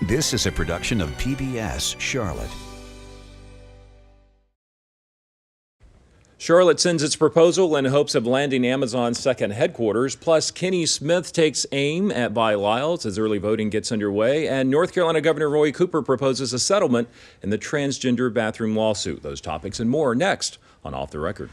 This is a production of PBS Charlotte. Charlotte sends its proposal in hopes of landing Amazon's second headquarters. Plus, Kenny Smith takes aim at Vi Lyles as early voting gets underway. And North Carolina Governor Roy Cooper proposes a settlement in the transgender bathroom lawsuit. Those topics and more next on Off the Record.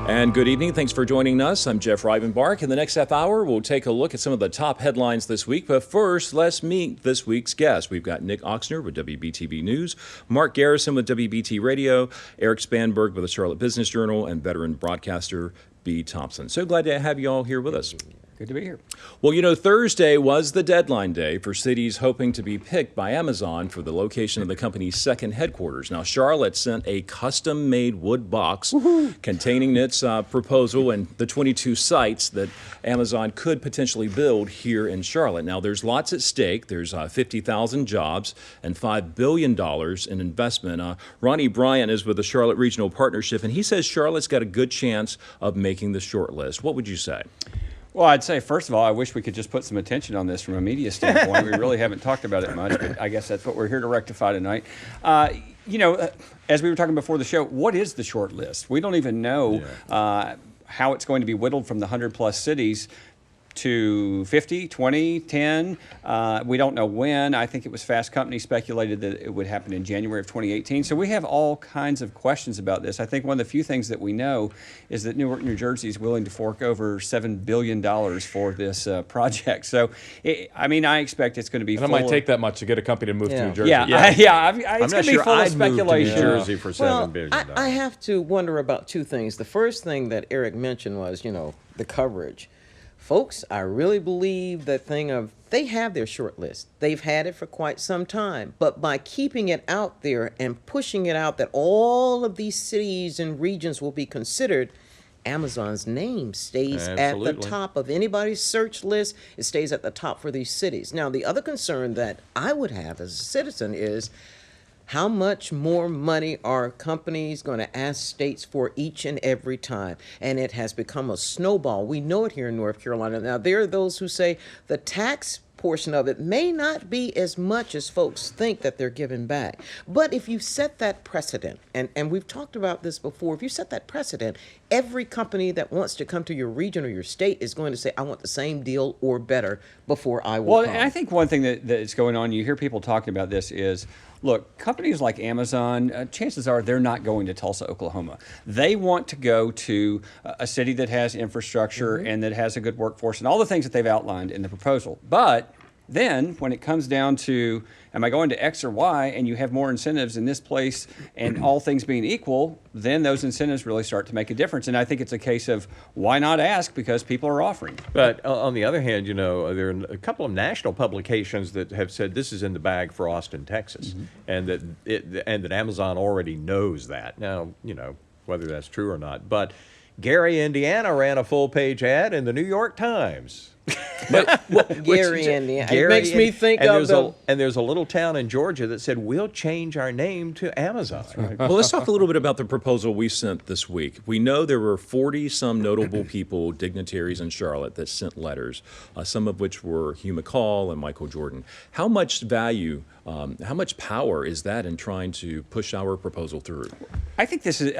And good evening. Thanks for joining us. I'm Jeff Rivenbark. In the next half hour, we'll take a look at some of the top headlines this week. But first, let's meet this week's guest. We've got Nick Oxner with WBTV News, Mark Garrison with WBT Radio, Eric Spanberg with the Charlotte Business Journal, and veteran broadcaster B. Thompson. So glad to have you all here with us. Good to be here. Well, you know, Thursday was the deadline day for cities hoping to be picked by Amazon for the location of the company's second headquarters. Now, Charlotte sent a custom-made wood box containing its proposal and the 22 sites that Amazon could potentially build here in Charlotte. Now, there's lots at stake. There's 50,000 jobs and $5 billion in investment. Ronnie Bryant is with the Charlotte Regional Partnership, and he says Charlotte's got a good chance of making the short list. What would you say? Well, I'd say, first of all, I wish we could just put some attention on this from a media standpoint. We really haven't talked about it much, but I guess that's what we're here to rectify tonight. As we were talking before the show, what is the short list? We don't even know how it's going to be whittled from the 100-plus cities to 50, 20, 10. We don't know when. I think it was Fast Company speculated that it would happen in January of 2018. So we have all kinds of questions about this. I think one of the few things that we know is that Newark, New Jersey is willing to fork over $7 billion for this project. So, I expect it's going to be and it might take that much to get a company to move to New Jersey. It's going to be full of speculation. New Jersey for $7 billion. I have to wonder about two things. The first thing that Eric mentioned was, the coverage. Folks, I really believe that thing of they have their short list. They've had it for quite some time. But by keeping it out there and pushing it out that all of these cities and regions will be considered, Amazon's name stays at the top of anybody's search list. It stays at the top for these cities. Now, the other concern that I would have as a citizen is how much more money are companies going to ask states for each and every time? And it has become a snowball. We know it here in North Carolina. Now, there are those who say the tax portion of it may not be as much as folks think that they're giving back. But if you set that precedent, and we've talked about this before, if you set that precedent, every company that wants to come to your region or your state is going to say, I want the same deal or better before I will come. And I think one thing that's going on, you hear people talking about this is, look, companies like Amazon, chances are they're not going to Tulsa, Oklahoma. They want to go to a city that has infrastructure and that has a good workforce and all the things that they've outlined in the proposal. But then when it comes down to, am I going to X or Y, and you have more incentives in this place and all things being equal, then those incentives really start to make a difference. And I think it's a case of why not ask, because people are offering. But on the other hand, there are a couple of national publications that have said this is in the bag for Austin, Texas, and that Amazon already knows that. Now, whether that's true or not. But Gary, Indiana ran a full-page ad in the New York Times. Gary, Indiana. It makes me think of and there's a little town in Georgia that said, we'll change our name to Amazon. That's right. Well, let's talk a little bit about the proposal we sent this week. We know there were 40-some notable people, dignitaries in Charlotte, that sent letters, some of which were Hugh McCall and Michael Jordan. How much value, how much power is that in trying to push our proposal through? I think this is,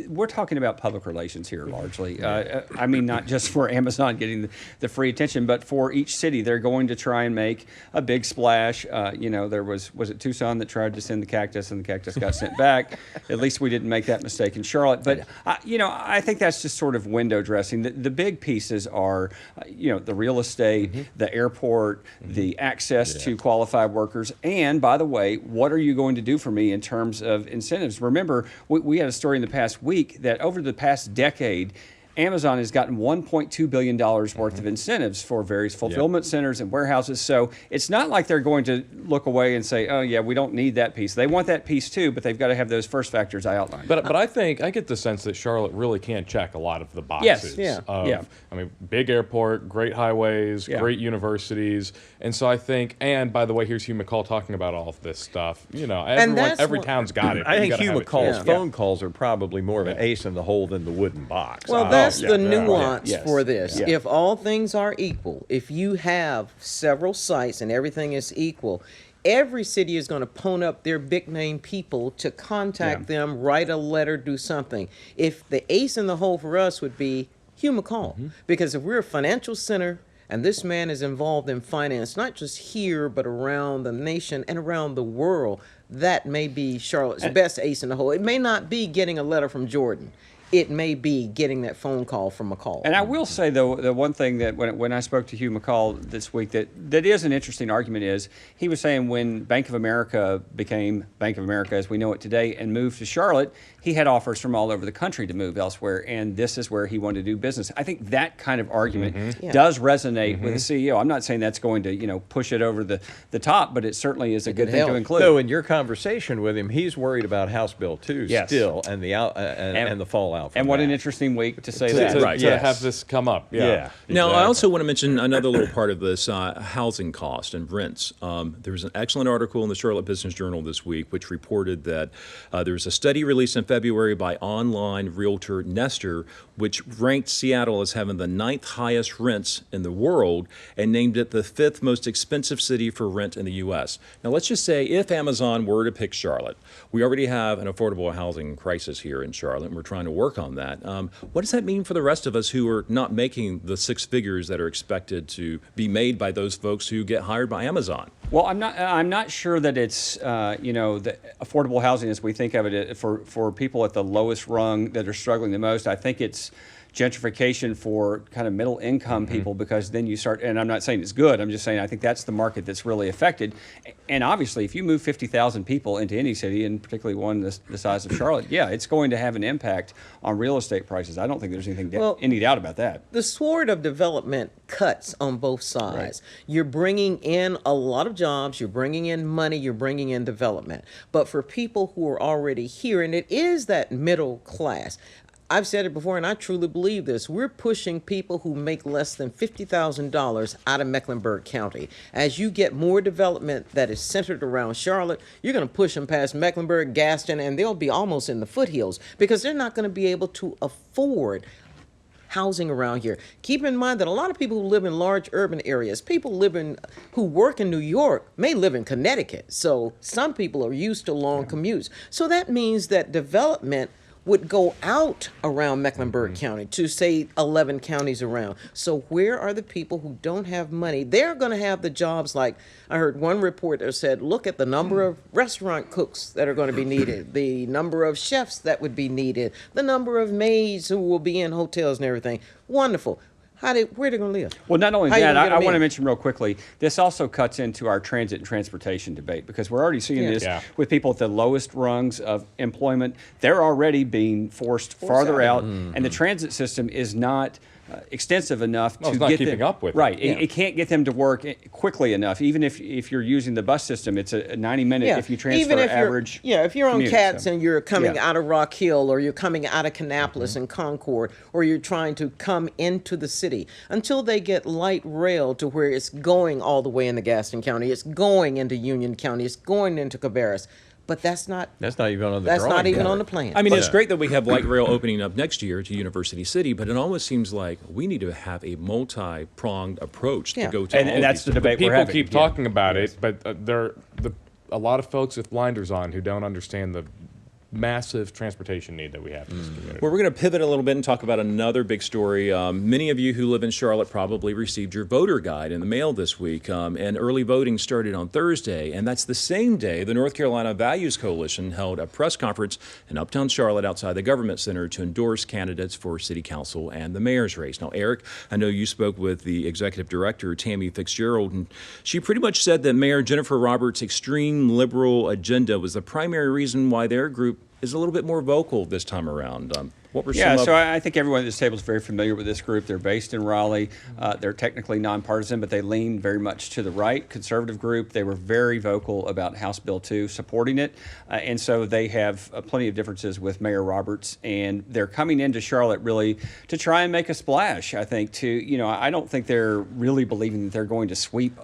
we're talking about public relations here largely. Not just for Amazon getting the free attention, but for each city, they're going to try and make a big splash. There was it Tucson that tried to send the cactus and the cactus got sent back? At least we didn't make that mistake in Charlotte. But, I think that's just sort of window dressing. The big pieces are, the real estate, the airport, the access to qualified workers. And by the way, what are you going to do for me in terms of incentives? Remember, we had a story in the past week that over the past decade, Amazon has gotten $1.2 billion worth of incentives for various fulfillment centers and warehouses. So it's not like they're going to look away and say, oh, yeah, we don't need that piece. They want that piece too, but they've got to have those first factors I outlined. But I think I get the sense that Charlotte really can check a lot of the boxes. Yes. Yeah. I mean, big airport, great highways, Yeah. great universities, and so I think. And by the way, here's Hugh McCall talking about all of this stuff. You know, that's every what- town's got it. I You think gotta Hugh have it McCall's too. phone calls are probably more of an ace in the hole than the wooden box. Well, that's yeah, the yeah, nuance yes. for this. Yeah. If all things are equal, if you have several sites and everything is equal, every city is going to pwn up their big name people to contact them, write a letter, do something. If the ace in the hole for us would be Hugh McCall, because if we're a financial center and this man is involved in finance, not just here, but around the nation and around the world, that may be Charlotte's best ace in the hole. It may not be getting a letter from Jordan. It may be getting that phone call from McCall. And I will say, though, the one thing that when I spoke to Hugh McCall this week that is an interesting argument is he was saying when Bank of America became Bank of America as we know it today and moved to Charlotte, he had offers from all over the country to move elsewhere, and this is where he wanted to do business. I think that kind of argument Yeah. does resonate with the CEO. I'm not saying that's going to push it over the top, but it certainly is a good thing help. to include. So in your conversation with him, he's worried about House Bill 2 Yes. still and the and the fallout from and what that. an interesting week to say To, that. to- Right. to have this come up. Yeah. Now, I exactly. also want to mention another little part of this housing cost and rents. There was an excellent article in the Charlotte Business Journal this week which reported that there was a study released in February by online realtor Nestor, which ranked Seattle as having the 9th highest rents in the world and named it the 5th most expensive city for rent in the U.S. Now, let's just say if Amazon were to pick Charlotte, we already have an affordable housing crisis here in Charlotte, and we're trying to work on that. What does that mean for the rest of us who are not making the six figures that are expected to be made by those folks who get hired by Amazon? Well, I'm not sure that it's the affordable housing as we think of it for people at the lowest rung that are struggling the most. I think it's gentrification for kind of middle income people, because then you start, and I'm not saying it's good, I'm just saying I think that's the market that's really affected. And obviously, if you move 50,000 people into any city, and particularly one the size of Charlotte, yeah, it's going to have an impact on real estate prices. I don't think there's any doubt about that. The sword of development cuts on both sides. You're bringing in a lot of jobs, you're bringing in money, you're bringing in development. But for people who are already here, and it is that middle class, I've said it before, and I truly believe this. We're pushing people who make less than $50,000 out of Mecklenburg County. As you get more development that is centered around Charlotte, you're going to push them past Mecklenburg, Gaston, and they'll be almost in the foothills because they're not going to be able to afford housing around here. Keep in mind that a lot of people who live in large urban areas, who work in New York, may live in Connecticut. So some people are used to long commutes. So that means that development would go out around Mecklenburg County to, say, 11 counties around. So where are the people who don't have money? They're going to have the jobs like, I heard one report that said, look at the number of restaurant cooks that are going to be needed, the number of chefs that would be needed, the number of maids who will be in hotels and everything. Wonderful. Where are they going to live? Well, not only How you that, gonna get I 'em want to in? mention real quickly, this also cuts into our transit and transportation debate, because we're already seeing this Yeah. with people at the lowest rungs of employment. They're already being forced farther out, and the transit system is not extensive enough Well, to it's not get keeping them up with it. right. Yeah. It can't get them to work quickly enough. Even if you're using the bus system, it's a 90-minute if you transfer Even if average. if you're on commute, Cats so. and you're coming Yeah. out of Rock Hill, or you're coming out of Kannapolis and Concord, or you're trying to come into the city, until they get light rail to where it's going all the way into Gaston County, it's going into Union County, it's going into Cabarrus. But that's not even on the that's not drawing even board. on the plan. I mean, it's great that we have light rail opening up next year to University City, but it almost seems like we need to have a multi-pronged approach Yeah. to go to And all that's these the debate we're People having. keep Yeah. talking about it, but a lot of folks with blinders on who don't understand the massive transportation need that we have in this community. Well, we're going to pivot a little bit and talk about another big story. Many of you who live in Charlotte probably received your voter guide in the mail this week, and early voting started on Thursday, and that's the same day the North Carolina Values Coalition held a press conference in Uptown Charlotte outside the Government Center to endorse candidates for City Council and the mayor's race. Now, Eric, I know you spoke with the executive director, Tammy Fitzgerald, and she pretty much said that Mayor Jennifer Roberts' extreme liberal agenda was the primary reason why their group is a little bit more vocal this time around. What were Yeah, some of so I think everyone at this table is very familiar with this group. They're based in Raleigh. They're technically nonpartisan, but they lean very much to the right, conservative group. They were very vocal about House Bill 2, supporting it. And so they have plenty of differences with Mayor Roberts. And they're coming into Charlotte really to try and make a splash, I think, I don't think they're really believing that they're going to sweep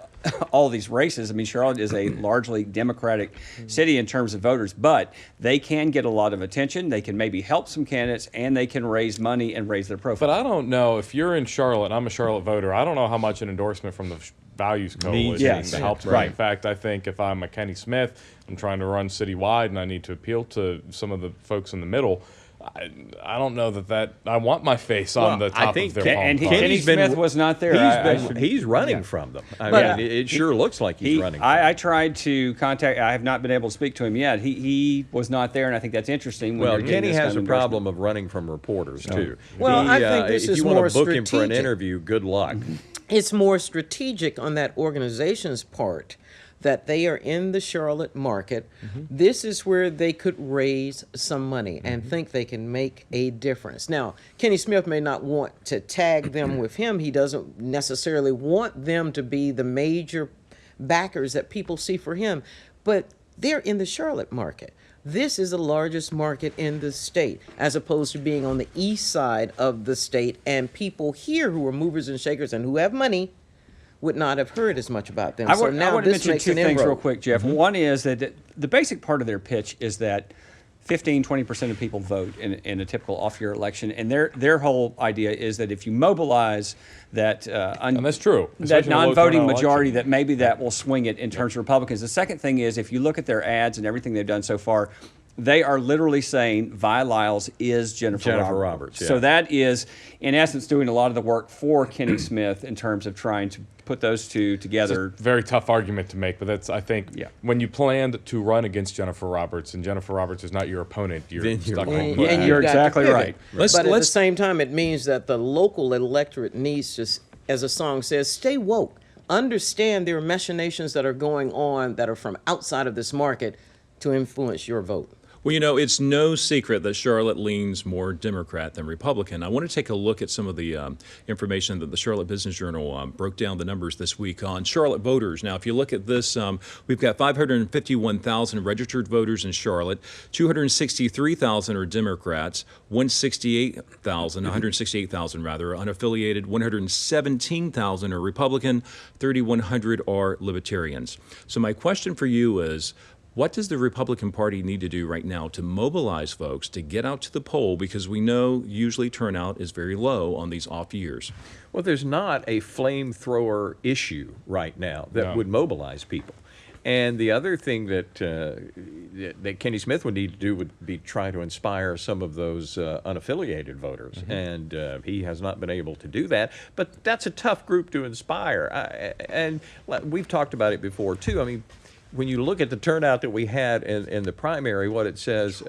all these races. I mean, Charlotte is a largely Democratic city in terms of voters, but they can get a lot of attention. They can maybe help some candidates, and they can raise money and raise their profile. But I don't know if you're in Charlotte. I'm a Charlotte voter. I don't know how much an endorsement from the Values Coalition Yes. helps. Right. In fact, I think if I'm a Kenny Smith, I'm trying to run citywide, and I need to appeal to some of the folks in the middle. I don't know that I want my face on the top of their palm. And pie. Kenny Smith was not there. He's running from them. I But, mean, it sure looks like he's running. From I tried to contact. I have not been able to speak to him yet. He was not there, and I think that's interesting. When Well, you're getting Kenny this has kind a of problem of running from reporters too. Well, I think this if is you want more to book him for an strategic. interview, good luck. It's more strategic on that organization's part that they are in the Charlotte market. This is where they could raise some money and think they can make a difference. Now, Kenny Smith may not want to tag them with him. He doesn't necessarily want them to be the major backers that people see for him, but they're in the Charlotte market. This is the largest market in the state, as opposed to being on the east side of the state, and people here who are movers and shakers and who have money would not have heard as much about them. I So want now to this mention makes two an things inroad. real quick, Jeff. One is that the basic part of their pitch is that 15-20% of people vote in a typical off-year election, and their whole idea is that if you mobilize that And that's true, that especially in a low non-voting turnout majority, election. that maybe that will swing it in terms of Republicans. The second thing is, if you look at their ads and everything they've done so far, they are literally saying Vi Lyles is Jennifer Roberts, yeah. So that is, in essence, doing a lot of the work for Kenny Smith in terms of trying to put those two together. Very tough argument to make, but that's, I think, Yeah. when you planned to run against Jennifer Roberts, and Jennifer Roberts is not your opponent, you're Then you're stuck wrong. home. And with that. you've You're got to exactly pivot. right. Let's- But at the let's- same time, it means that the local electorate needs to, as a song says, stay woke. Understand there are machinations that are going on that are from outside of this market to influence your vote. Well, it's no secret that Charlotte leans more Democrat than Republican. I want to take a look at some of the information that the Charlotte Business Journal broke down the numbers this week on Charlotte voters. Now, if you look at this, we've got 551,000 registered voters in Charlotte. 263,000 are Democrats. 168,000 rather, unaffiliated. 117,000 are Republican. 3,100 are Libertarians. So my question for you is, what does the Republican Party need to do right now to mobilize folks to get out to the poll? Because we know usually turnout is very low on these off years. Well, there's not a flamethrower issue right now that No. would mobilize people. And the other thing that that Kenny Smith would need to do would be try to inspire some of those unaffiliated voters, and he has not been able to do that. But that's a tough group to inspire, and we've talked about it before too. I mean, when you look at the turnout that we had in the primary, what it says,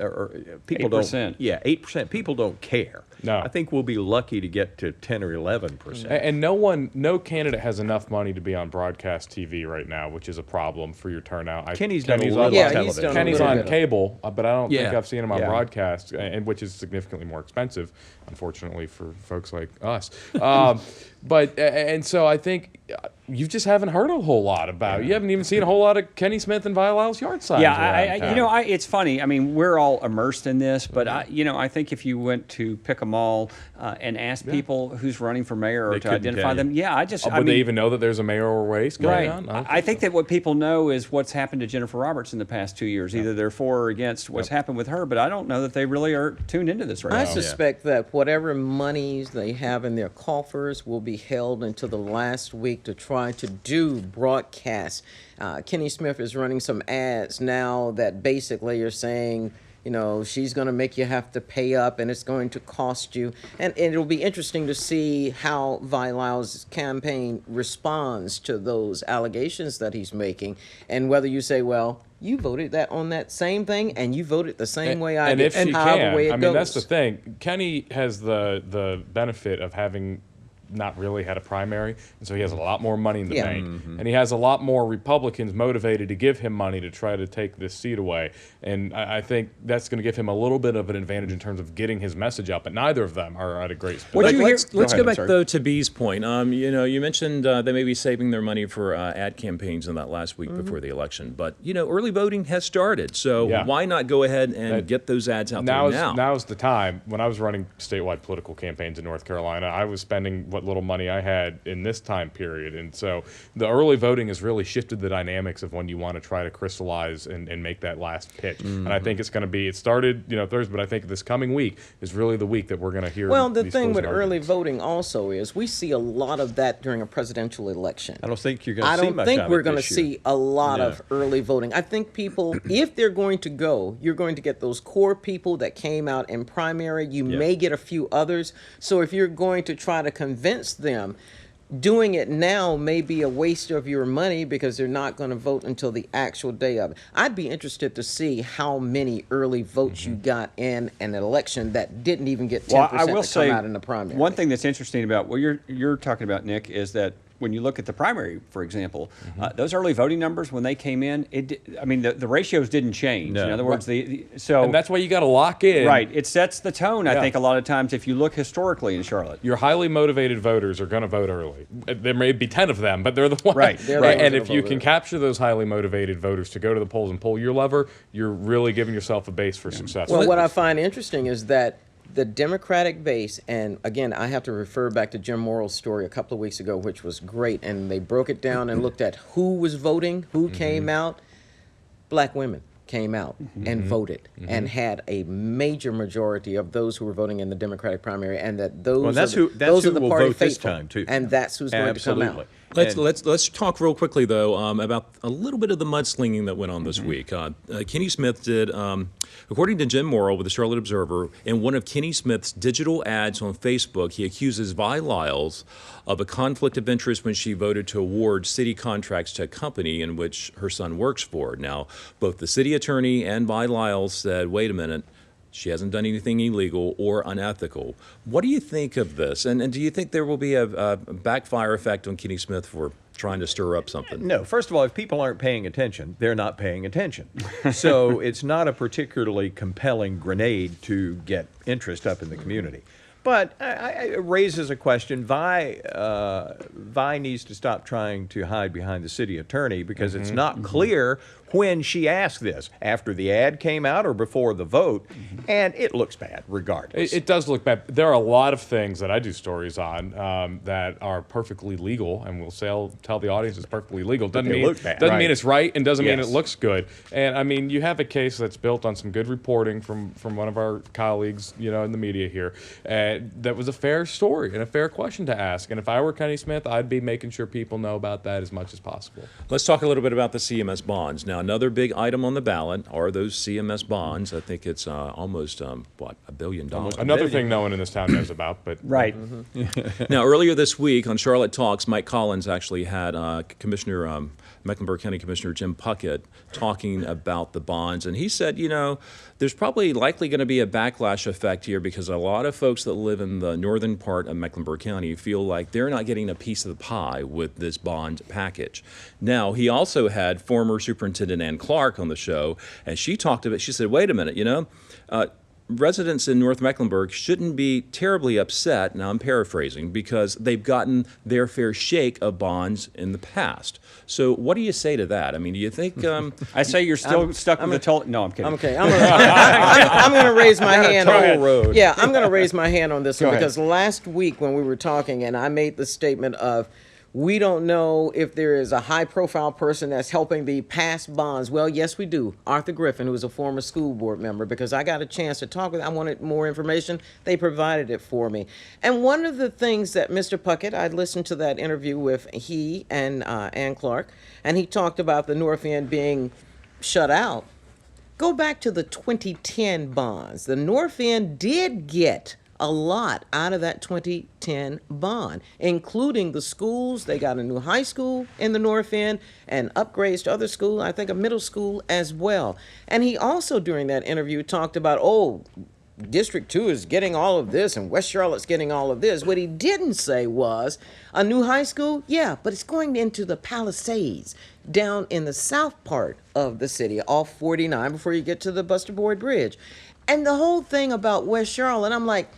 people 8%. don't. Yeah, 8%. People don't care. No. I think we'll be lucky to get to 10 or 11%. And no candidate has enough money to be on broadcast TV right now, which is a problem for your turnout. Kenny's done a little on, on Yeah, he's television. done a Kenny's little on bit. cable, but I don't think Yeah. I've seen him on Yeah. broadcast, and which is significantly more expensive, unfortunately for folks like us. And so I think you just haven't heard a whole lot about. You haven't even seen a whole lot of Kenny Smith and Vi Lyles yard signs. Yeah, around town. it's funny. I mean, we're all immersed in this, but I think if you went to pick a mall and asked people who's running for mayor or They to couldn't identify tell you. them, yeah, I Would mean, they even know that there's a mayoral race going right. on? I think that what people know is what's happened to Jennifer Roberts in the past 2 years. Either they're for or against what's happened with her, but I don't know that they really are tuned into this right I now. suspect that whatever monies they have in their coffers will be held until the last week to try to do broadcasts. Kenny Smith is running some ads now that basically are saying, she's going to make you have to pay up and it's going to cost you. And it'll be interesting to see how Vi Lyles' campaign responds to those allegations that he's making, and whether you say, well, you voted that on that same thing and you voted the same way I and did. if she however can, way it I mean, that's the goes. thing. Kenny has the benefit of having not really had a primary, and so he has a lot more money in the bank, and he has a lot more Republicans motivated to give him money to try to take this seat away. And I think that's going to give him a little bit of an advantage in terms of getting his message out. But neither of them are at a great spot. What you hear? Let's ahead, go I'm back sorry. though to B's point. You mentioned they may be saving their money for ad campaigns in that last week before the election. But early voting has started, so Yeah. why not go ahead and get those ads out there now? Now's the time. When I was running statewide political campaigns in North Carolina, I was spending what little money I had in this time period. And so the early voting has really shifted the dynamics of when you want to try to crystallize and make that last pitch. And I think it's going to be, it started Thursday, but I think this coming week is really the week that we're going to hear. Well, the these thing with closing early arguments. voting also is we see a lot of that during a presidential election. I don't think you're going to I see don't much think of we're it going to this year. see a lot No. of early voting. I think people, if they're going to go, you're going to get those core people that came out in primary. You may get a few others. So if you're going to try to convince them, doing it now may be a waste of your money because they're not going to vote until the actual day of it. I'd be interested to see how many early votes you got in an election that didn't even get 10% Well, I will to say come out in the primary. one thing that's interesting about what you're talking about, Nick, is that when you look at the primary, for example, those early voting numbers when they came in, the ratios didn't change. No. In other words, so And that's why you got to lock in. right, it sets the tone. I Yeah. think a lot of times if you look historically in Charlotte. Your highly motivated voters are going to vote early. There may be 10 of them, but they're the ones. Right. They're the right. ones And that'll if you vote can early. capture those highly motivated voters to go to the polls and pull your lever, you're really giving yourself a base for success. Well, what I find interesting is that the Democratic base, and again, I have to refer back to Jim Morrill's story a couple of weeks ago, which was great, and they broke it down and looked at who was voting, who came out. Black women came out and voted and had a major majority of those who were voting in the Democratic primary, and that those Well, that's are the, who those are the will party vote this faithful, time too. and that's who's going to come Absolutely. out. Let's talk real quickly though about a little bit of the mudslinging that went on this week. Kenny Smith did, according to Jim Morrill with the Charlotte Observer, in one of Kenny Smith's digital ads on Facebook, he accuses Vi Lyles of a conflict of interest when she voted to award city contracts to a company in which her son works for. Now, both the city attorney and Vi Lyles said, "Wait a minute." She hasn't done anything illegal or unethical. What do you think of this? And do you think there will be a backfire effect on Kenny Smith for trying to stir up something? No, first of all, if people aren't paying attention, they're not paying attention. So it's not a particularly compelling grenade to get interest up in the community. But it raises a question. Vi needs to stop trying to hide behind the city attorney because it's not clear when she asked this, after the ad came out or before the vote, and it looks bad regardless. It does look bad. There are a lot of things that I do stories on that are perfectly legal, and we'll tell the audience it's perfectly legal. Doesn't they mean look bad. doesn't Right. mean it's right, and doesn't mean Yes. it looks good. And I mean, you have a case that's built on some good reporting from one of our colleagues, in the media here. That was a fair story and a fair question to ask. And if I were Kenny Smith, I'd be making sure people know about that as much as possible. Let's talk a little bit about the CMS bonds. Now, another big item on the ballot are those CMS bonds. I think it's almost, $1 billion. Another thing no one in this town knows about, but Right. Now, earlier this week on Charlotte Talks, Mike Collins actually had Mecklenburg County Commissioner Jim Puckett talking about the bonds. And he said, there's probably likely going to be a backlash effect here because a lot of folks that live in the northern part of Mecklenburg County feel like they're not getting a piece of the pie with this bond package. Now, he also had former Superintendent Ann Clark on the show, and she said, wait a minute, residents in North Mecklenburg shouldn't be terribly upset, now I'm paraphrasing, because they've gotten their fair shake of bonds in the past. So what do you say to that? I mean, do you think... I say you're still stuck with the toll. No, I'm kidding. Okay, I'm going to raise my hand. toll road. Yeah, I'm going to raise my hand on this Go one ahead. because last week when we were talking and I made the statement of we don't know if there is a high-profile person that's helping the past bonds. Well, yes, we do. Arthur Griffin, who is a former school board member, because I got a chance to talk with him. I wanted more information. They provided it for me. And one of the things that Mr. Puckett, I listened to that interview with he and Ann Clark, and he talked about the North End being shut out. Go back to the 2010 bonds. The North End did get a lot out of that 2010 bond, including the schools. They got a new high school in the North End and upgrades to other schools, I think a middle school as well. And he also, during that interview, talked about, District 2 is getting all of this and West Charlotte's getting all of this. What he didn't say was a new high school, yeah, but it's going into the Palisades down in the south part of the city, off 49 before you get to the Buster Boyd Bridge. And the whole thing about West Charlotte, I'm like,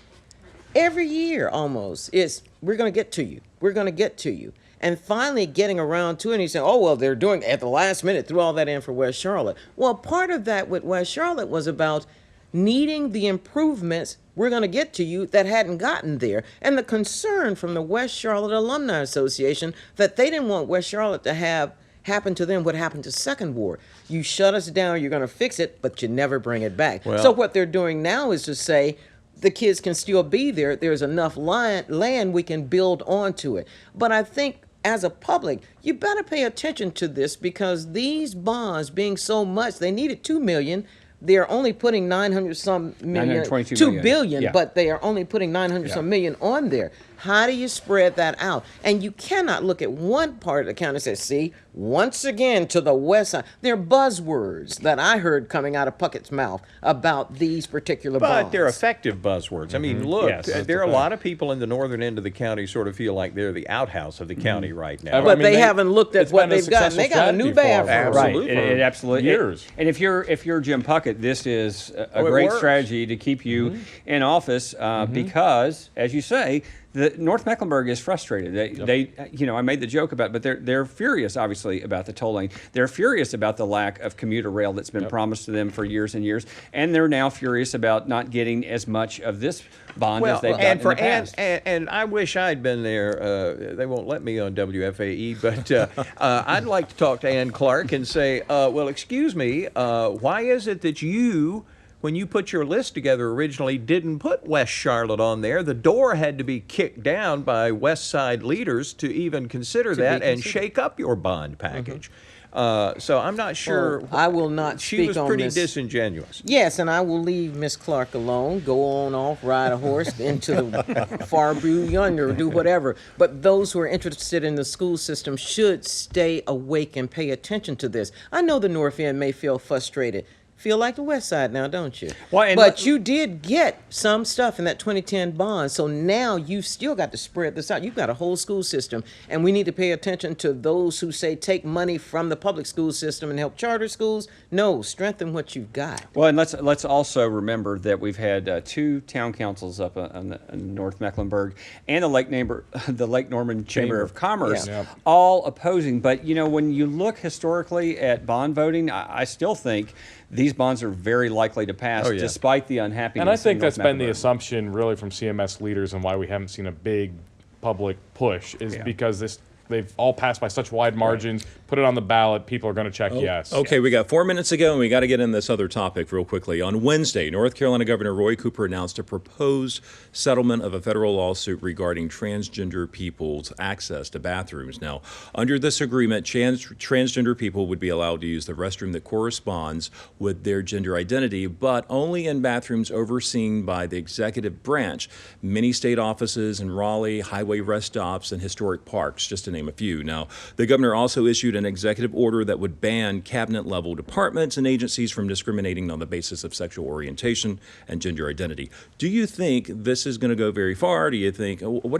every year almost is we're going to get to you. We're going to get to you. And finally getting around to it, and he's saying, oh, well, they're doing at the last minute, threw all that in for West Charlotte. Well, part of that with West Charlotte was about needing the improvements we're going to get to you that hadn't gotten there. And the concern from the West Charlotte Alumni Association that they didn't want West Charlotte to have happen to them what happened to Second Ward. You shut us down, you're going to fix it, but you never bring it back. Well, so what they're doing now is to say, the kids can still be there. There's enough land we can build onto it. But I think as a public, you better pay attention to this because these bonds being so much, they needed $2 million. They're only putting 900 some million, 922 2 million. billion, Yeah. but they are only putting 900 some million on there. How do you spread that out? And you cannot look at one part of the county and say, see, once again to the west side. They're buzzwords that I heard coming out of Puckett's mouth about these particular But bonds. they're effective buzzwords. I mean, look, Yes, that's there are the a lot of people in the northern end of the county sort of feel like they're the outhouse of the county right now. But I mean, they haven't looked at it's what been a they've gotten. They got a new successful strategy bathroom. for 'em. Absolutely. Right, it absolutely Years. And if you're Jim Puckett, this is a Oh, it great works. strategy to keep you in office because, as you say, the North Mecklenburg is frustrated. They I made the joke about, but they're furious, obviously, about the tolling. They're furious about the lack of commuter rail that's been promised to them for years and years, and they're now furious about not getting as much of this bond as they've gotten and in the past. and I wish I'd been there. They won't let me on WFAE, but I'd like to talk to Ann Clark and say, well, excuse me, why is it that you, when you put your list together originally, didn't put West Charlotte on there? The door had to be kicked down by West Side leaders to even consider that and shake up your bond package. So I'm not sure. Well, I will not She speak was on pretty this. disingenuous. Yes, and I will leave Miss Clark alone. Go on off, ride a horse into the far blue yonder, do whatever. But those who are interested in the school system should stay awake and pay attention to this. I know the North End may feel frustrated. Feel like the West Side now, don't you? Well, and but you did get some stuff in that 2010 bond, so now you've still got to spread this out. You've got a whole school system, and we need to pay attention to those who say take money from the public school system and help charter schools. No, strengthen what you've got. Well, and let's also remember that we've had two town councils up in North Mecklenburg and the Lake Norman Chamber of Commerce, Yeah. all opposing. But when you look historically at bond voting, I still think these bonds are very likely to pass, Oh, yeah. despite the unhappiness. And I think in that's North been the Mecklenburg. assumption really from CMS leaders and why we haven't seen a big public push is because they've all passed by such wide margins. Put it on the ballot, people are going to check yes. Okay, we got 4 minutes to go, and we got to get in this other topic real quickly. On Wednesday, North Carolina Governor Roy Cooper announced a proposed settlement of a federal lawsuit regarding transgender people's access to bathrooms. Now, under this agreement, transgender people would be allowed to use the restroom that corresponds with their gender identity, but only in bathrooms overseen by the executive branch. Many state offices in Raleigh, highway rest stops, and historic parks, just to name a few. Now, the governor also issued an executive order that would ban cabinet-level departments and agencies from discriminating on the basis of sexual orientation and gender identity. Do you think this is going to go very far? What do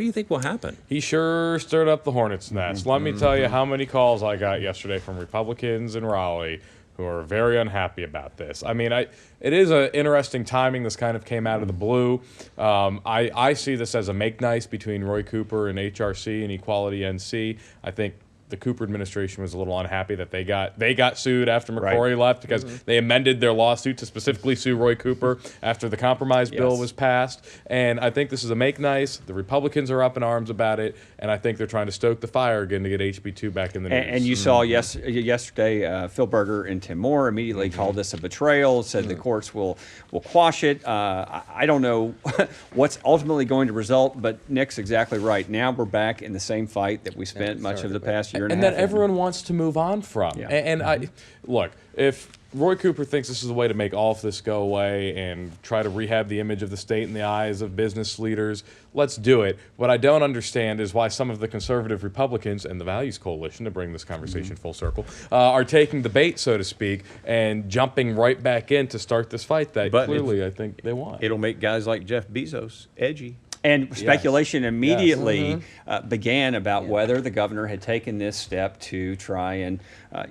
you think will happen? He sure stirred up the hornet's nest. Let me tell you how many calls I got yesterday from Republicans in Raleigh who are very unhappy about this. I mean, it is an interesting timing. This kind of came out of the blue. I see this as a make nice between Roy Cooper and HRC and Equality NC. I think the Cooper administration was a little unhappy that they got sued after McCrory left because they amended their lawsuit to specifically sue Roy Cooper after the compromise bill was passed. And I think this is a make nice. The Republicans are up in arms about it, and I think they're trying to stoke the fire again to get HB2 back in the news. And you saw yesterday, Phil Berger and Tim Moore immediately called this a betrayal, said the courts will quash it. I don't know what's ultimately going to result, but Nick's exactly right. Now we're back in the same fight that we spent much of the past year and a half that in. everyone wants to move on from. Yeah. And I look, if Roy Cooper thinks this is a way to make all of this go away and try to rehab the image of the state in the eyes of business leaders. Let's do it. What I don't understand is why some of the conservative Republicans and the Values Coalition, to bring this conversation full circle, are taking the bait, so to speak, and jumping right back in to start this fight that But clearly I think they want. It'll make guys like Jeff Bezos edgy. And speculation immediately began about whether the governor had taken this step to try and,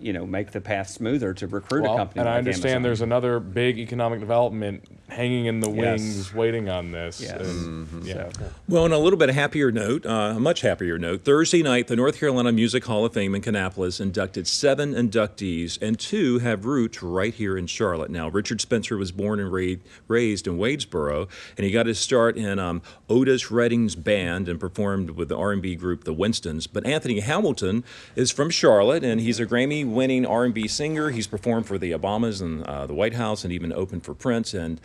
make the path smoother to recruit a company and like I understand Amazon. there's another big economic development hanging in the Yes. wings, waiting on this. Yes. And, yeah. Well, on a little bit happier note, a much happier note, Thursday night, the North Carolina Music Hall of Fame in Kannapolis inducted 7 inductees, and 2 have roots right here in Charlotte. Now, Richard Spencer was born and raised in Wadesboro, and he got his start in Otis Redding's band and performed with the R&B group The Winstons. But Anthony Hamilton is from Charlotte, and he's a Grammy-winning R&B singer. He's performed for the Obamas and the White House, and even opened for Prince. And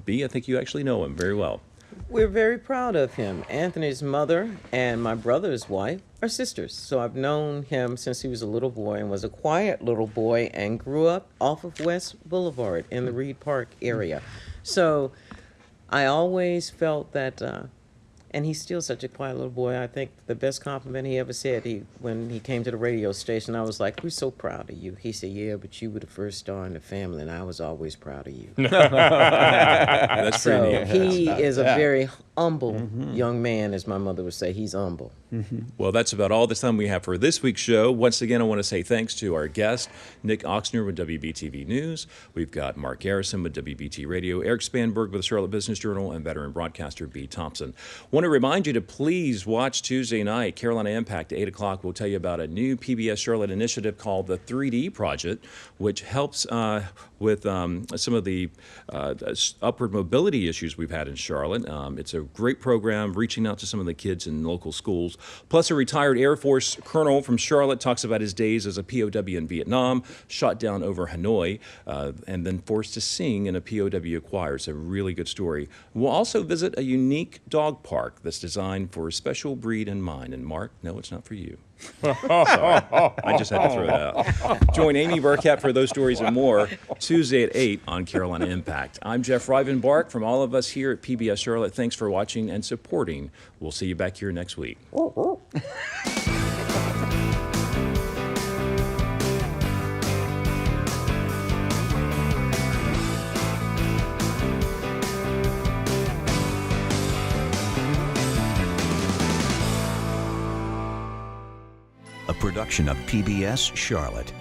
B, I think you actually know him very well. We're very proud of him. Anthony's mother and my brother's wife are sisters. So I've known him since he was a little boy and was a quiet little boy and grew up off of West Boulevard in the Reed Park area. So I always felt that, and he's still such a quiet little boy. I think the best compliment he ever said, when he came to the radio station, I was like, "We're so proud of you." He said, "Yeah, but you were the first star in the family, and I was always proud of you." That's pretty So neat. he is a very humble young man, as my mother would say. He's humble. Well, that's about all the time we have for this week's show. Once again, I want to say thanks to our guest, Nick Oxner with WBTV News. We've got Mark Garrison with WBT Radio, Eric Spanberg with the Charlotte Business Journal, and veteran broadcaster B. Thompson. Want to remind you to please watch Tuesday night, Carolina Impact at 8 o'clock. We'll tell you about a new PBS Charlotte initiative called the 3D Project, which helps with some of the upward mobility issues we've had in Charlotte. It's a great program reaching out to some of the kids in local schools. Plus, a retired Air Force colonel from Charlotte talks about his days as a POW in Vietnam, shot down over Hanoi, and then forced to sing in a POW choir. It's a really good story. We'll also visit a unique dog park that's designed for a special breed in mind. And Mark, no, it's not for you. Sorry. I just had to throw that out. Join Amy Burkett for those stories and more Tuesday at 8 on Carolina Impact. I'm Jeff Rivenbark. From all of us here at PBS Charlotte, thanks for watching and supporting. We'll see you back here next week. A production of PBS Charlotte.